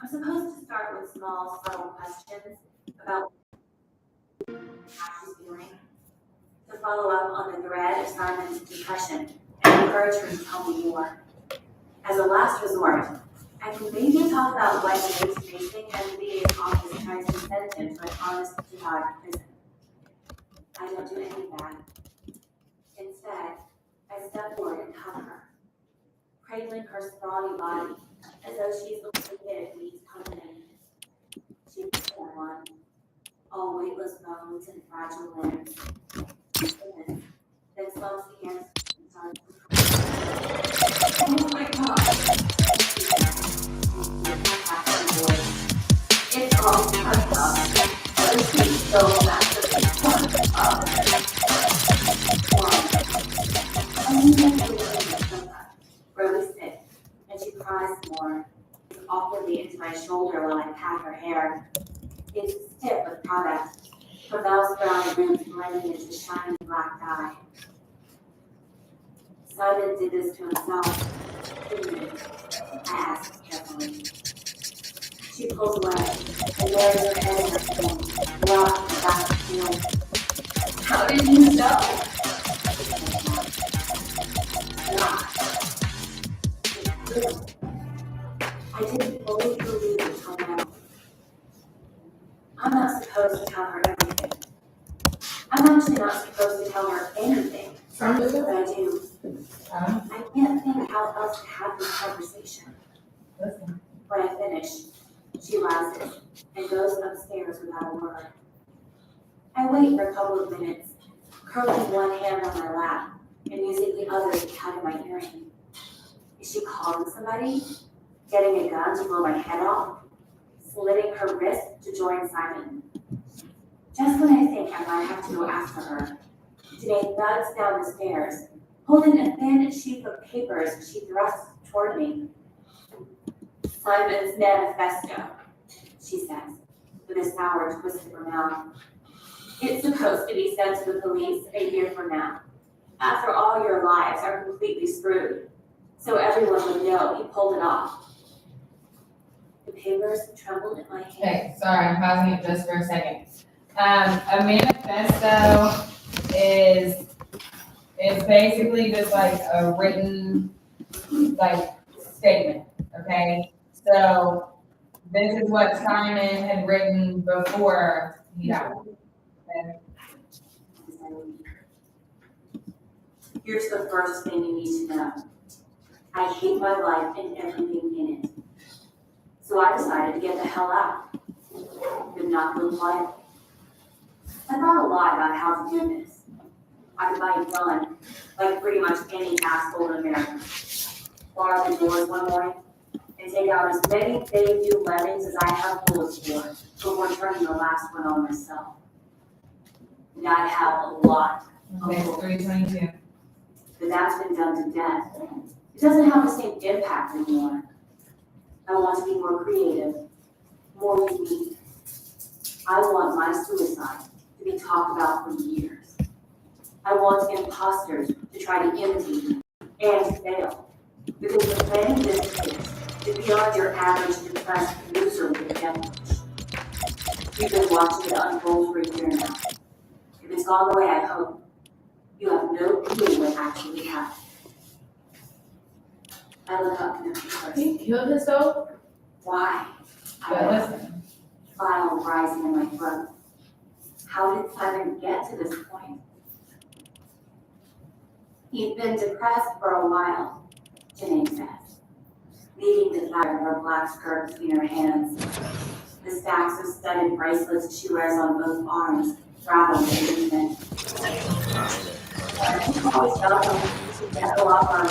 I'm supposed to start with small, subtle questions about how she's feeling, to follow up on the thread of Simon's depression and encourage her to tell me more. As a last resort, I can maybe talk about what it makes facing NBA's office trying to send him to an honest jihad prison. I don't do any of that. Instead, I step forward and hug her, cradling her scrawny body as though she's the kid who needs company. She's the one, all weightless bones and fragile limbs. Then slumps against and starts to cry. Oh my God! It's all part of, but she's so massively part of. Where we sit, and she cries more, awkwardly into my shoulder while I pat her hair. It's stiff with product, her Belle's brown roots blending into shiny black dye. Simon did this to himself, didn't he? I asked carefully. She pulls away and buries her head in her skin, rocked her back to ceiling. How did you know? I didn't fully believe it until now. I'm not supposed to tell her everything. I'm actually not supposed to tell her anything, but I do. I can't think how else to have this conversation. When I finish, she rises and goes upstairs without a word. I wait for a couple of minutes, curling one hand on my lap and using the other to tug at my earring. Is she calling somebody? Getting a gun to blow my head off? Slitting her wrist to join Simon? Just when I think I might have to go after her, Janae thuds down the stairs, holding a thin sheaf of papers she thrusts toward me. Simon's manifesto, she says, with a sour twist of her mouth. It's supposed to be sent to the police a year from now, after all your lives are completely screwed, so everyone would know he pulled it off. The papers trembled in my hand. Okay, sorry, I'm pausing it just for a second. A manifesto is basically just like a written statement, okay? So this is what Simon had written before he died. Okay? Here's the first thing you need to know. I hate my life and everything in it. So I decided to get the hell out. But not live life. I thought a lot about how to do this. I could buy a gun, like pretty much any asshole in America. Bar the doors one morning and take out as many Bayview lemons as I have bullets for before turning the last one on myself. And I have a lot. Okay, it's 3:22. But that's been done to death. It doesn't have the same impact anymore. I want to be more creative, more unique. I want my suicide to be talked about for years. I want imposters to try to imitate me and fail. Because the planning this is beyond your average depressed loser with a death. You've been watching it unfold for a year now. If it's gone the way I hope, you have no clue what actually happened. I look up and her. He killed himself? Why? But listen. Bile rising in my throat. How did Simon get to this point? He'd been depressed for a while, Janae says, leaving the fire of her black skirt between her hands. The stacks of studded bracelets she wears on both arms rattle the movement. I always felt like she'd get a lot on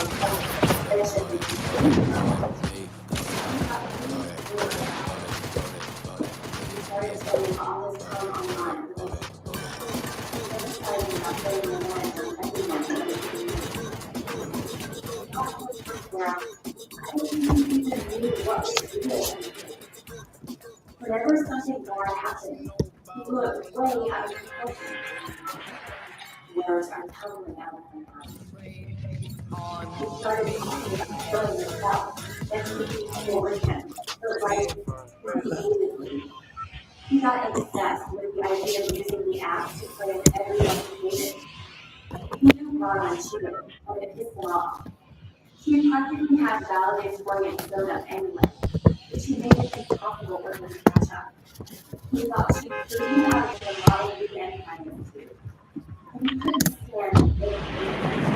whenever something bad happened, he looked way out of proportion. Words are tumbling out of my mouth. He started talking about killing himself, and looking toward him, her right repeatedly. He got obsessed with the idea of using the app to play with everyone he hated. He knew Ron was cheating, and it pissed him off. She practically had validated for it filled up anyway, but she made it impossible for him to catch up. He thought she couldn't have been a model weekend finance too. And he couldn't stand it.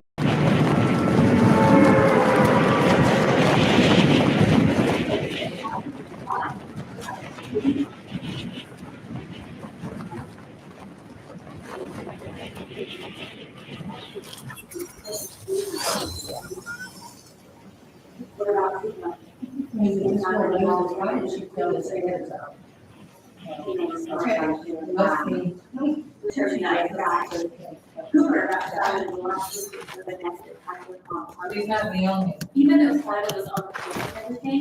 What about you? Maybe it's not really all the time, and she filled his fingers out. He makes no Okay, sense to do must that. be. Terry night guy. Cooper got started in last week for the next detective on. He's not the only. Even though Simon was on the phone and everything,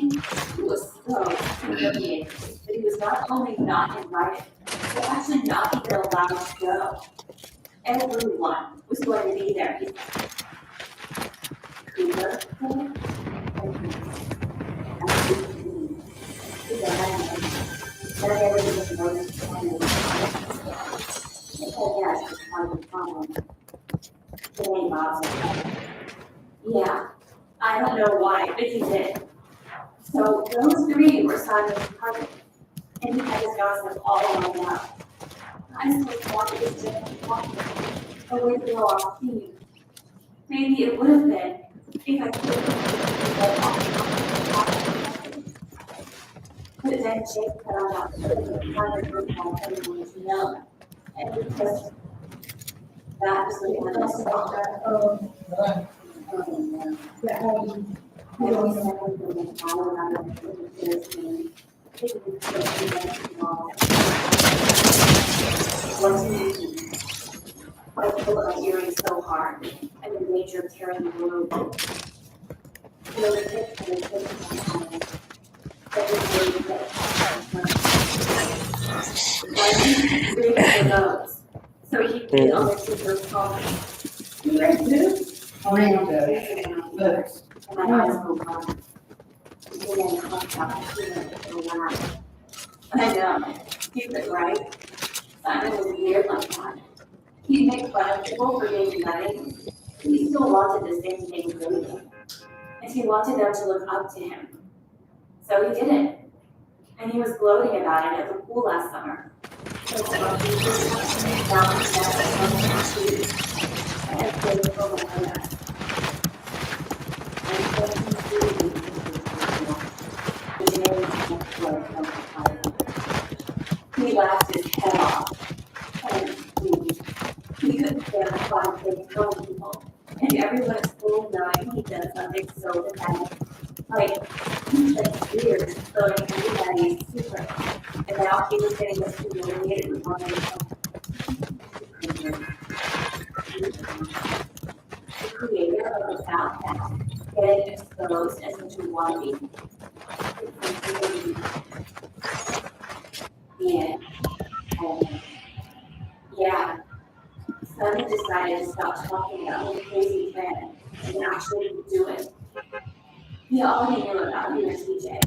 he was so humiliated that he was not only not invited, but actually not even allowed to go. Everyone was going to be there. He's Cooper. Yeah, I don't know why, but he did. So those three were Simon's partners, and he had his gossip all lined up. I just wanted to just walk a way to go off team. Maybe it would have been if I could have. But then Jake found out that the partner group had everyone to know. And because that was the one that stopped her. I feel like hearing so hard, and the nature of tearing the road. So he did on the teacher's phone. You ready to do? Oh, yeah. And my eyes go on. I know, he's been right. Simon was weird like that. He'd make fun of people for being nutty. He still wanted the same thing for them. And he wanted them to look up to him. So he did it. And he was gloating about it at the pool last summer. So now he's and played over us. He laughed his head off, and he couldn't stand the thought of him killing people. And everyone at school knowing he did something so pathetic. Like, he's been years throwing everybody's secret, and now he was getting this humiliated with one of the creator of the South Pass, getting exposed as such a wannabe. Yeah. Simon decided to stop talking about his crazy plan and actually do it. He already knew about you and TJ,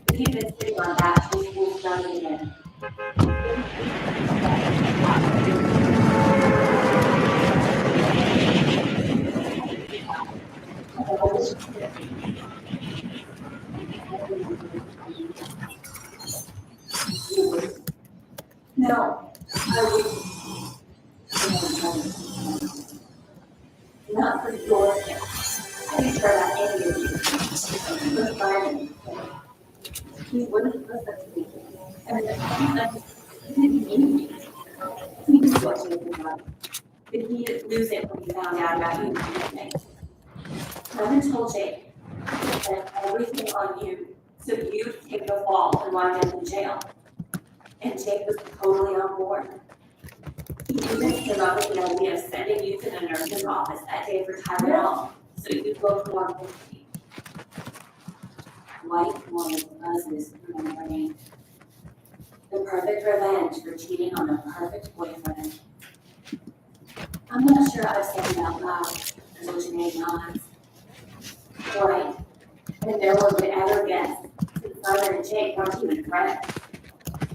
but he'd been sitting on that till school started again. No, I wouldn't. Not for your sake. I didn't care about any of you. He was fine. He wouldn't listen to me. And he didn't mean me. He was watching it about. But he didn't lose it when he found out about you and Simon told Jake to bet everything on you so you'd take the fall and wind up in jail. And Jake was totally on board. He even came up with the idea of sending you to the nurse's office that day for Tylenol, so you'd look more healthy. White noise buzzes through my brain. The perfect revenge for cheating on a perfect boyfriend. I'm not sure I've said it out loud until Janae nods. Right, and no one would ever guess, since Simon and Jake weren't even friends.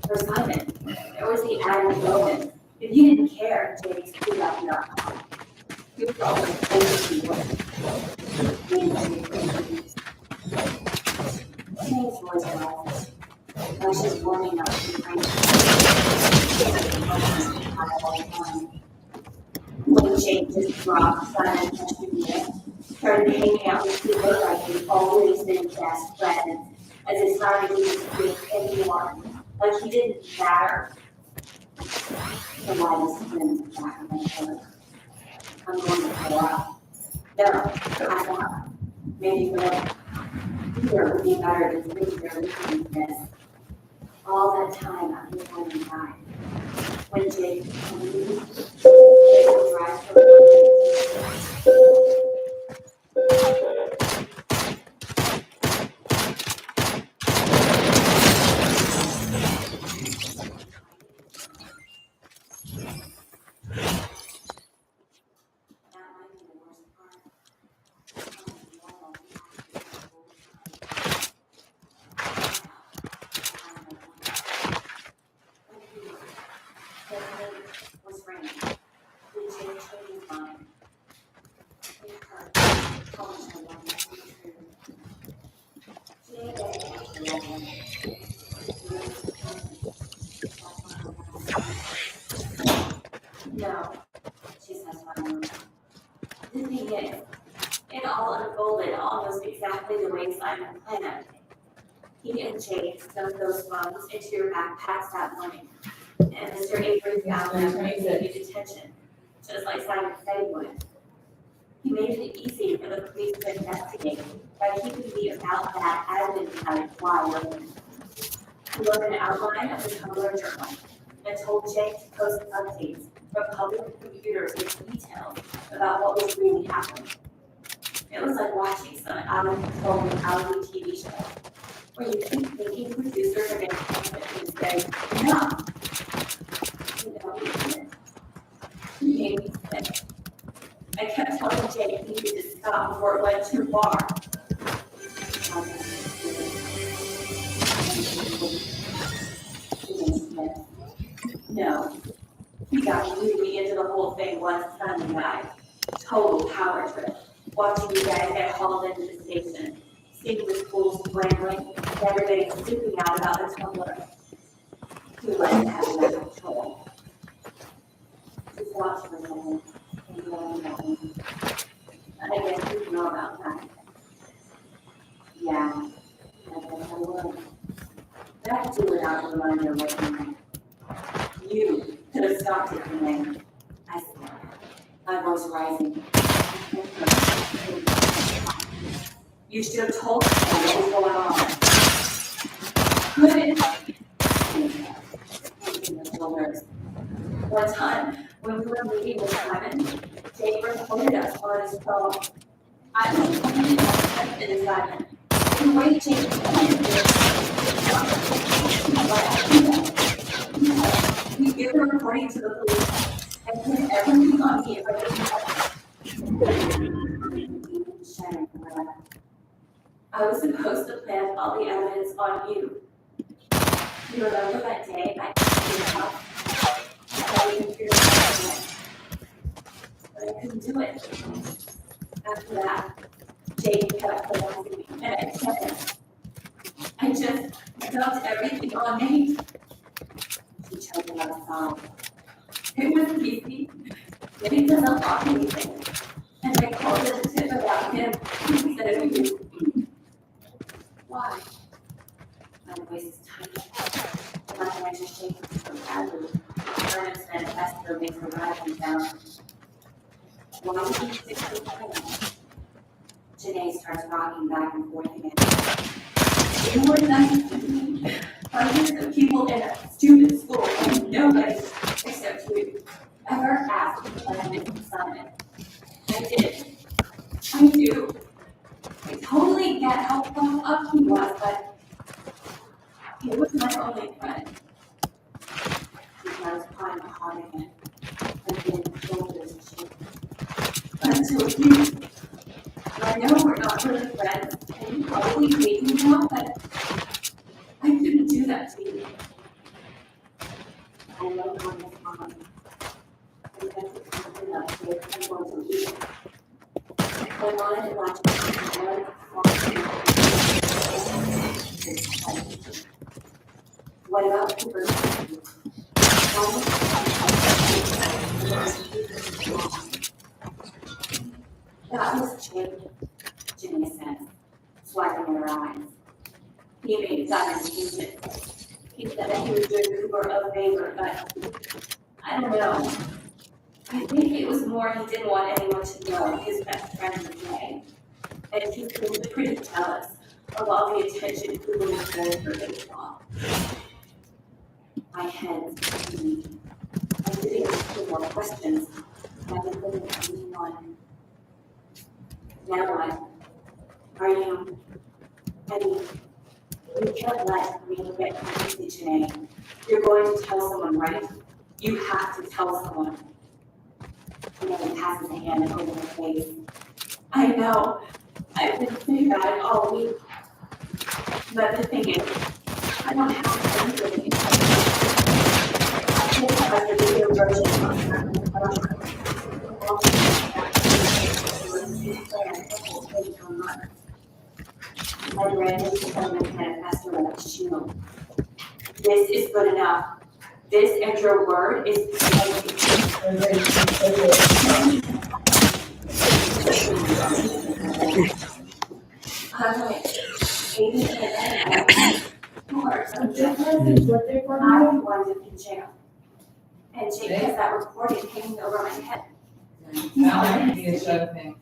For Simon, there was the added bonus. If you didn't care, Jake screwed up your account. He was always crazy to work. Jake's voice rises. Like she's warming up to Frank. When Jake just dropped Simon touched me, started hanging out with people like they've always been best friends, as if Simon didn't think anymore, like he didn't matter. The lightest wind back of my head. I'm going to throw up. No, I thought. Maybe for either would be better than sitting here listening to this. All that time after the woman died. When Jake told me, they would drive for was raining. We changed his mind. It hurt. How much I wanted to be true. No, she says finally. The thing is, it all unfolded almost exactly the way Simon planned. He and Jake stuffed those funds into your backpacks that morning, and Mr. Avery found them and gave you detention, just like Simon said he would. He made it easy for the police to investigate by keeping the about that admin type wide open. He wrote an outline of the Tumblr journal and told Jake to post updates from public computers with details about what was really happening. It was like watching some out-of-control reality TV show, where you keep thinking producers are going to come and say, no. You know, he made me sick. I kept telling Jake he needed to stop before it went too far. No, he got really into the whole thing once Sunday night. Total power trip. Watching you guys get hauled into the station, seeing the schools scrambling, and everybody freaking out about the Tumblr. He let have that control. Just watch for a second and go on about me. I guess you know about that. Yeah, I guess I would. That too without the reminder what you meant. You could have stopped it from there. I said, my voice rising. You should have told me what was going on. Couldn't. One time, when we were meeting with Simon, Jake recorded us on his phone. I was totally interested in Simon. The way Jake we give the recording to the police and put everything on me if I didn't have I was supposed to plant all the evidence on you. You remember that day I came to your house? I thought we could figure it out, but I couldn't do it. After that, Jake kept harassing me, and I kept. I just dumped everything on me. She choked out a sob. It was easy. It doesn't lock anything. And I called it a tip about him instead of you. Why? My voice is tiny. My hands are shaking so badly. Ernest manifesto makes a rattling sound. Why did you stick to the plan? Janae starts rocking back and forth again. You were nice to me. Hundreds of people in a stupid school and nobody, except you, ever asked if I missed Simon. I did. I do. I totally get how fucked up he was, but he was my only friend. He starts crying hard again. Again, shoulders shaking. Until you. I know we're not really friends, and you probably hate me now, but do that to you. I know how it's on. And that's something that I'm going to do. I wanted to watch what about Cooper? That was Jimmy says, swiping her eyes. He made it up and he said that he was doing Cooper a favor, but I don't know. I think it was more he didn't want anyone to know his best friend was gay. And he was pretty jealous of all the attention Cooper was getting for baseball. My head spinning. I didn't ask more questions. I didn't think anyone. Now what? Are you? I mean, you can't let me get crazy today. You're going to tell someone, right? You have to tell someone. And then he passes a hand over her face. I know. I've been thinking about it all week. But the thing is, I don't have anybody. I just have the video version I read this government manifesto like a shield. This is good enough. This and your word is I wanted in jail. And Jake has that recording hanging over my head. That might be a show thing.